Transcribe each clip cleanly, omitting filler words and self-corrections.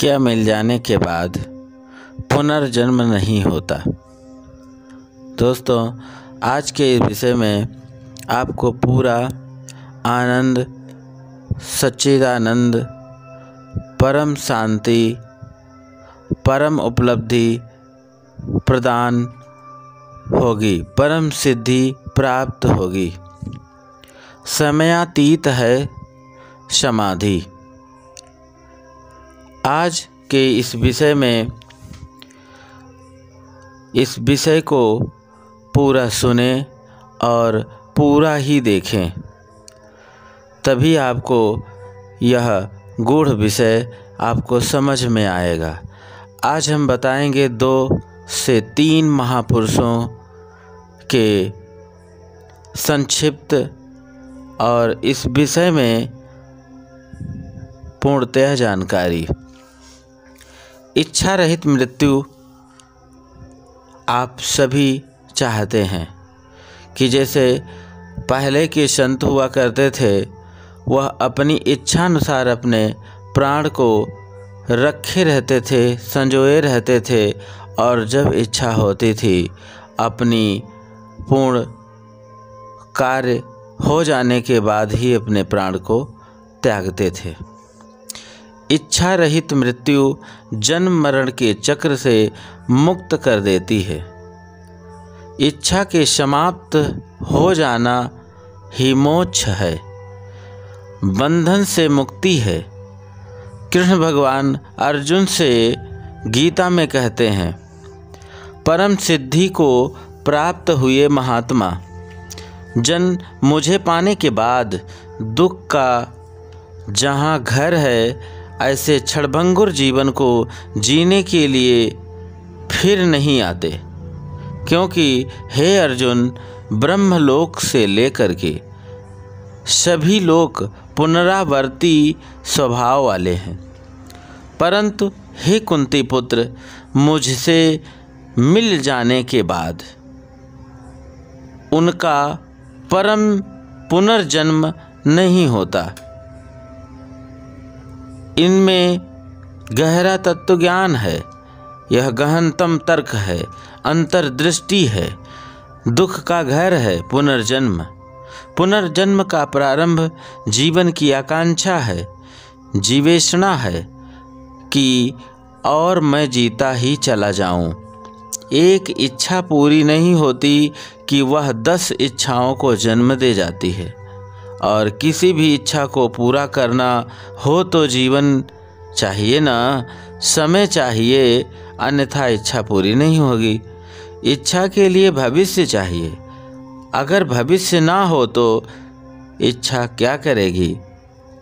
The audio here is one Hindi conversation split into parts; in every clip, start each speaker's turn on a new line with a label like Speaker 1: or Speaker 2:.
Speaker 1: क्या मिल जाने के बाद पुनर्जन्म नहीं होता। दोस्तों, आज के इस विषय में आपको पूरा आनंद, सच्चिदानंद, परम शांति, परम उपलब्धि प्रदान होगी, परम सिद्धि प्राप्त होगी। समयातीत है समाधि। आज के इस विषय को पूरा सुने और पूरा ही देखें, तभी आपको यह गूढ़ विषय आपको समझ में आएगा। आज हम बताएंगे 2 से 3 महापुरुषों के संक्षिप्त और इस विषय में पूर्णतः जानकारी। इच्छा रहित मृत्यु आप सभी चाहते हैं कि जैसे पहले के संत हुआ करते थे, वह अपनी इच्छानुसार अपने प्राण को रखे रहते थे, संजोए रहते थे और जब इच्छा होती थी अपनी पूर्ण कार्य हो जाने के बाद ही अपने प्राण को त्यागते थे। इच्छा रहित मृत्यु जन्म मरण के चक्र से मुक्त कर देती है। इच्छा के समाप्त हो जाना ही मोक्ष है, बंधन से मुक्ति है। कृष्ण भगवान अर्जुन से गीता में कहते हैं, परम सिद्धि को प्राप्त हुए महात्मा जन मुझे पाने के बाद दुख का जहाँ घर है, ऐसे क्षणभंगुर जीवन को जीने के लिए फिर नहीं आते। क्योंकि हे अर्जुन, ब्रह्मलोक से लेकर के सभी लोग पुनरावर्ती स्वभाव वाले हैं, परंतु हे कुंती पुत्र, मुझसे मिल जाने के बाद उनका परम पुनर्जन्म नहीं होता। इनमें गहरा तत्व ज्ञान है, यह गहनतम तर्क है, अंतर्दृष्टि है। दुख का घर है पुनर्जन्म। पुनर्जन्म का प्रारंभ जीवन की आकांक्षा है, जीवेषणा है कि और मैं जीता ही चला जाऊं। एक इच्छा पूरी नहीं होती कि वह 10 इच्छाओं को जन्म दे जाती है, और किसी भी इच्छा को पूरा करना हो तो जीवन चाहिए ना, समय चाहिए, अन्यथा इच्छा पूरी नहीं होगी। इच्छा के लिए भविष्य चाहिए, अगर भविष्य ना हो तो इच्छा क्या करेगी।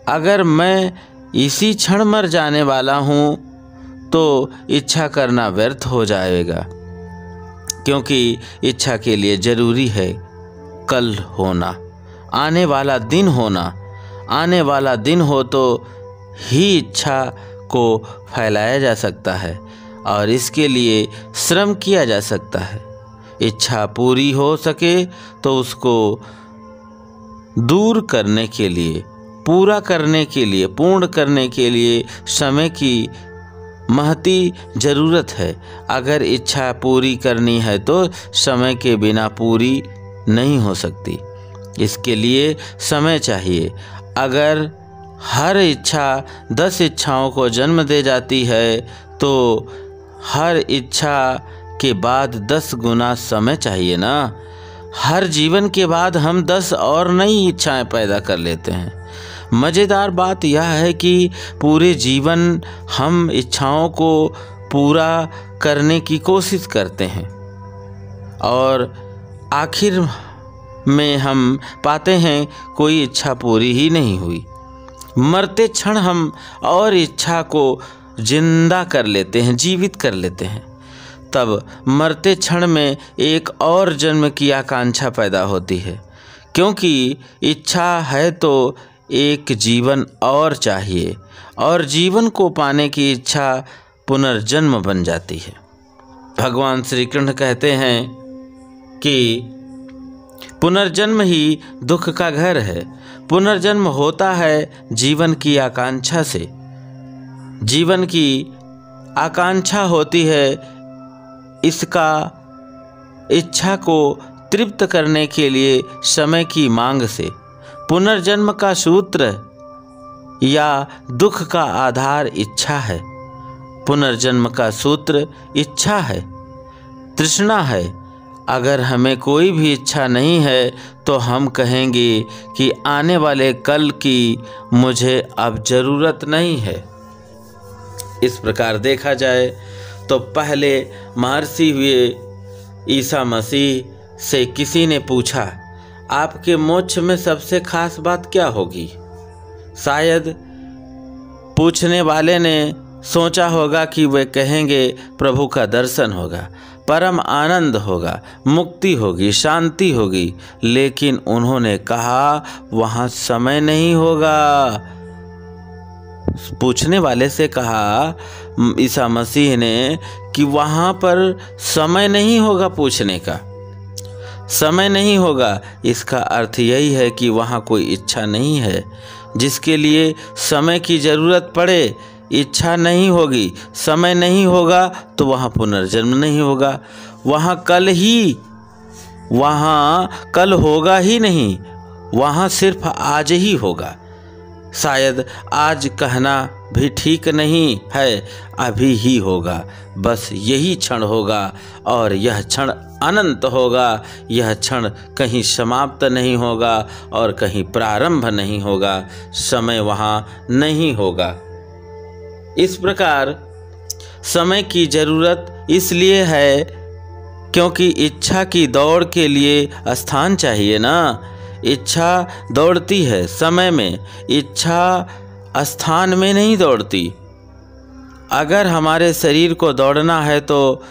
Speaker 1: अगर मैं इसी क्षण मर जाने वाला हूँ तो इच्छा करना व्यर्थ हो जाएगा, क्योंकि इच्छा के लिए ज़रूरी है कल होना, आने वाला दिन होना। आने वाला दिन हो तो ही इच्छा को फैलाया जा सकता है और इसके लिए श्रम किया जा सकता है। इच्छा पूरी हो सके तो उसको दूर करने के लिए, पूरा करने के लिए, पूर्ण करने के लिए समय की महती ज़रूरत है। अगर इच्छा पूरी करनी है तो समय के बिना पूरी नहीं हो सकती, इसके लिए समय चाहिए। अगर हर इच्छा 10 इच्छाओं को जन्म दे जाती है तो हर इच्छा के बाद 10 गुना समय चाहिए ना। हर जीवन के बाद हम 10 और नई इच्छाएं पैदा कर लेते हैं। मज़ेदार बात यह है कि पूरे जीवन हम इच्छाओं को पूरा करने की कोशिश करते हैं और आखिर में हम पाते हैं कोई इच्छा पूरी ही नहीं हुई। मरते क्षण हम और इच्छा को जिंदा कर लेते हैं, जीवित कर लेते हैं। तब मरते क्षण में एक और जन्म की आकांक्षा पैदा होती है, क्योंकि इच्छा है तो एक जीवन और चाहिए, और जीवन को पाने की इच्छा पुनर्जन्म बन जाती है। भगवान श्री कृष्ण कहते हैं कि पुनर्जन्म ही दुख का घर है। पुनर्जन्म होता है जीवन की आकांक्षा से। जीवन की आकांक्षा होती है, इसका इच्छा को तृप्त करने के लिए समय की मांग से। पुनर्जन्म का सूत्र या दुख का आधार इच्छा है। पुनर्जन्म का सूत्र इच्छा है, तृष्णा है। अगर हमें कोई भी इच्छा नहीं है तो हम कहेंगे कि आने वाले कल की मुझे अब ज़रूरत नहीं है। इस प्रकार देखा जाए तो पहले महर्षि हुए ईसा मसीह से किसी ने पूछा, आपके मोक्ष में सबसे खास बात क्या होगी? शायद पूछने वाले ने सोचा होगा कि वे कहेंगे प्रभु का दर्शन होगा, परम आनंद होगा, मुक्ति होगी, शांति होगी। लेकिन उन्होंने कहा वहाँ समय नहीं होगा। पूछने वाले से कहा ईसा मसीह ने कि वहाँ पर समय नहीं होगा पूछने का, समय नहीं होगा। इसका अर्थ यही है कि वहाँ कोई इच्छा नहीं है। जिसके लिए समय की ज़रूरत पड़े, इच्छा नहीं होगी, समय नहीं होगा तो वहाँ पुनर्जन्म नहीं होगा। वहाँ कल होगा ही नहीं, वहाँ सिर्फ आज ही होगा। शायद आज कहना भी ठीक नहीं है, अभी ही होगा। बस यही क्षण होगा और यह क्षण अनंत होगा। यह क्षण कहीं समाप्त नहीं होगा और कहीं प्रारंभ नहीं होगा। समय वहाँ नहीं होगा। इस प्रकार समय की ज़रूरत इसलिए है क्योंकि इच्छा की दौड़ के लिए स्थान चाहिए ना। इच्छा दौड़ती है समय में, इच्छा स्थान में नहीं दौड़ती। अगर हमारे शरीर को दौड़ना है तो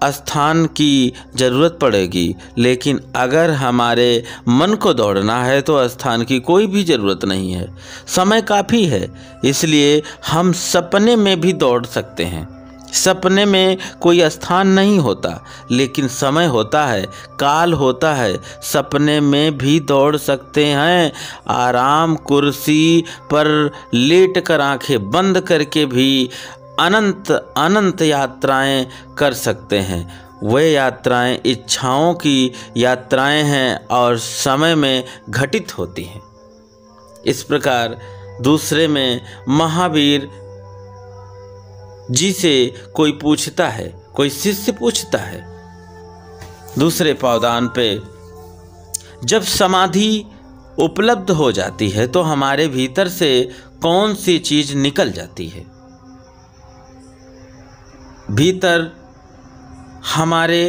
Speaker 1: स्थान की ज़रूरत पड़ेगी, लेकिन अगर हमारे मन को दौड़ना है तो स्थान की कोई भी ज़रूरत नहीं है, समय काफ़ी है। इसलिए हम सपने में भी दौड़ सकते हैं। सपने में कोई स्थान नहीं होता, लेकिन समय होता है, काल होता है। सपने में भी दौड़ सकते हैं। आराम कुर्सी पर लेट कर आंखें बंद करके भी अनंत अनंत यात्राएं कर सकते हैं। वे यात्राएं इच्छाओं की यात्राएं हैं और समय में घटित होती हैं। इस प्रकार दूसरे में महावीर जी से कोई पूछता है, कोई शिष्य पूछता है दूसरे पावदान पे, जब समाधि उपलब्ध हो जाती है तो हमारे भीतर से कौन सी चीज निकल जाती है? भीतर हमारे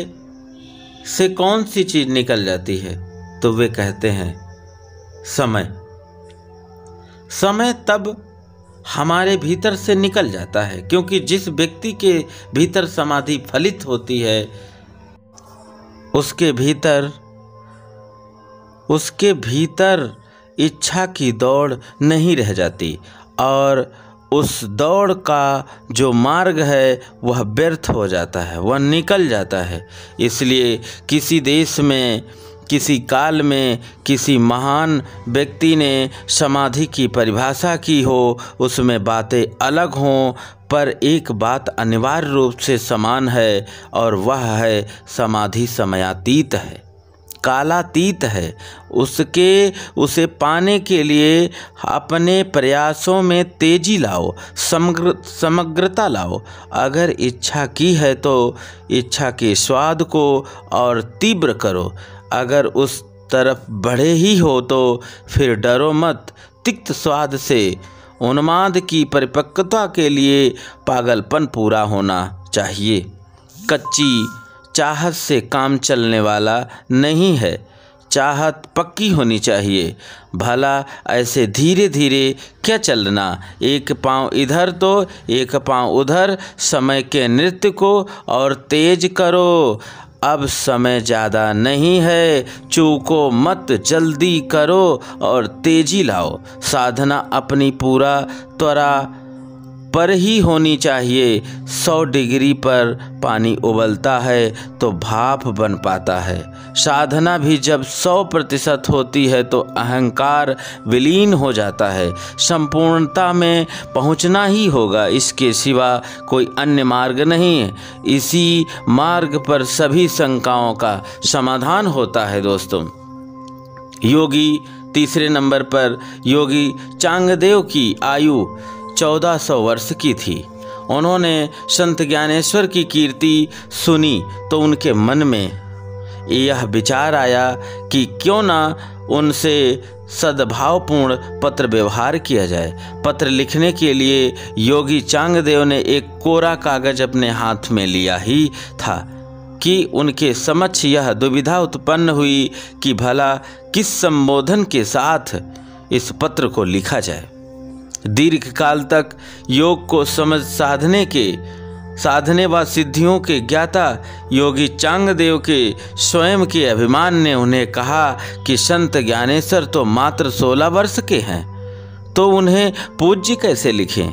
Speaker 1: से कौन सी चीज निकल जाती है? तो वे कहते हैं समय। समय तब हमारे भीतर से निकल जाता है क्योंकि जिस व्यक्ति के भीतर समाधि फलित होती है उसके भीतर इच्छा की दौड़ नहीं रह जाती और उस दौड़ का जो मार्ग है वह व्यर्थ हो जाता है, वह निकल जाता है। इसलिए किसी देश में, किसी काल में किसी महान व्यक्ति ने समाधि की परिभाषा की हो, उसमें बातें अलग हों, पर एक बात अनिवार्य रूप से समान है और वह है समाधि समयातीत है, कालातीत है। उसे पाने के लिए अपने प्रयासों में तेजी लाओ, समग्रता लाओ। अगर इच्छा की है तो इच्छा के स्वाद को और तीव्र करो। अगर उस तरफ बढ़े ही हो तो फिर डरो मत। तिक्त स्वाद से उन्माद की परिपक्वता के लिए पागलपन पूरा होना चाहिए। कच्ची चाहत से काम चलने वाला नहीं है, चाहत पक्की होनी चाहिए। भला ऐसे धीरे धीरे क्या चलना, एक पाँव इधर तो एक पाँव उधर, समय के नृत्य को और तेज करो। अब समय ज़्यादा नहीं है, चूको मत, जल्दी करो और तेजी लाओ। साधना अपनी पूरा त्वरा पर ही होनी चाहिए। 100 डिग्री पर पानी उबलता है तो भाप बन पाता है। साधना भी जब 100% होती है तो अहंकार विलीन हो जाता है। संपूर्णता में पहुंचना ही होगा, इसके सिवा कोई अन्य मार्ग नहीं है। इसी मार्ग पर सभी शंकाओं का समाधान होता है। दोस्तों, योगी तीसरे नंबर पर योगी चांगदेव की आयु 1400 वर्ष की थी। उन्होंने संत ज्ञानेश्वर की कीर्ति सुनी तो उनके मन में यह विचार आया कि क्यों ना उनसे सद्भावपूर्ण पत्र व्यवहार किया जाए। पत्र लिखने के लिए योगी चांगदेव ने एक कोरा कागज अपने हाथ में लिया ही था कि उनके समक्ष यह दुविधा उत्पन्न हुई कि भला किस संबोधन के साथ इस पत्र को लिखा जाए। दीर्घ काल तक योग को समझ साधने व सिद्धियों के ज्ञाता योगी चांगदेव के स्वयं के अभिमान ने उन्हें कहा कि संत ज्ञानेश्वर तो मात्र 16 वर्ष के हैं, तो उन्हें पूज्य कैसे लिखें।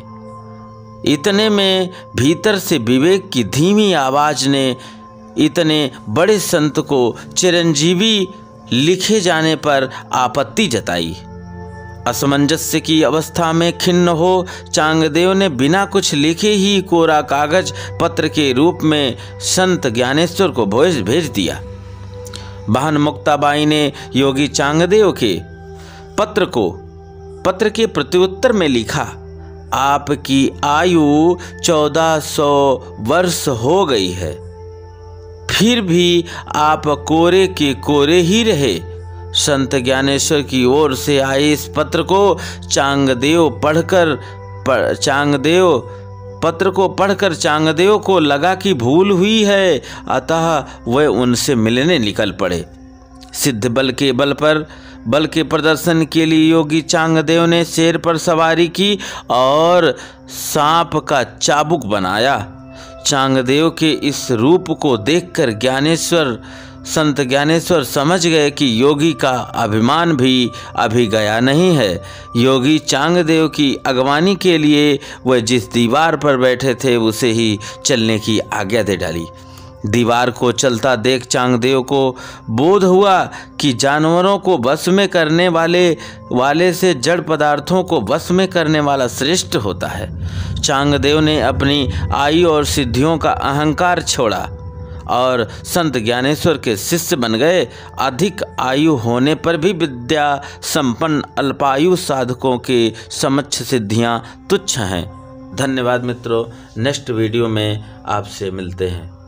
Speaker 1: इतने में भीतर से विवेक की धीमी आवाज ने इतने बड़े संत को चिरंजीवी लिखे जाने पर आपत्ति जताई। असमंजस्य की अवस्था में खिन्न हो चांगदेव ने बिना कुछ लिखे ही कोरा कागज पत्र के रूप में संत ज्ञानेश्वर को भेज दिया। बहन मुक्ताबाई ने योगी चांगदेव के पत्र के प्रत्युत्तर में लिखा, आपकी आयु 1400 वर्ष हो गई है, फिर भी आप कोरे के कोरे ही रहे। संत ज्ञानेश्वर की ओर से आए इस पत्र को पढ़कर चांगदेव को लगा कि भूल हुई है, अतः वह उनसे मिलने निकल पड़े। सिद्ध बल के प्रदर्शन के लिए योगी चांगदेव ने शेर पर सवारी की और सांप का चाबुक बनाया। चांगदेव के इस रूप को देखकर संत ज्ञानेश्वर समझ गए कि योगी का अभिमान भी अभी गया नहीं है। योगी चांगदेव की अगवानी के लिए वह जिस दीवार पर बैठे थे उसे ही चलने की आज्ञा दे डाली। दीवार को चलता देख चांगदेव को बोध हुआ कि जानवरों को वश में करने वाले से जड़ पदार्थों को वश में करने वाला श्रेष्ठ होता है। चांगदेव ने अपनी आयु और सिद्धियों का अहंकार छोड़ा और संत ज्ञानेश्वर के शिष्य बन गए। अधिक आयु होने पर भी विद्या संपन्न अल्पायु साधकों के समक्ष सिद्धियां तुच्छ हैं। धन्यवाद मित्रों, नेक्स्ट वीडियो में आपसे मिलते हैं।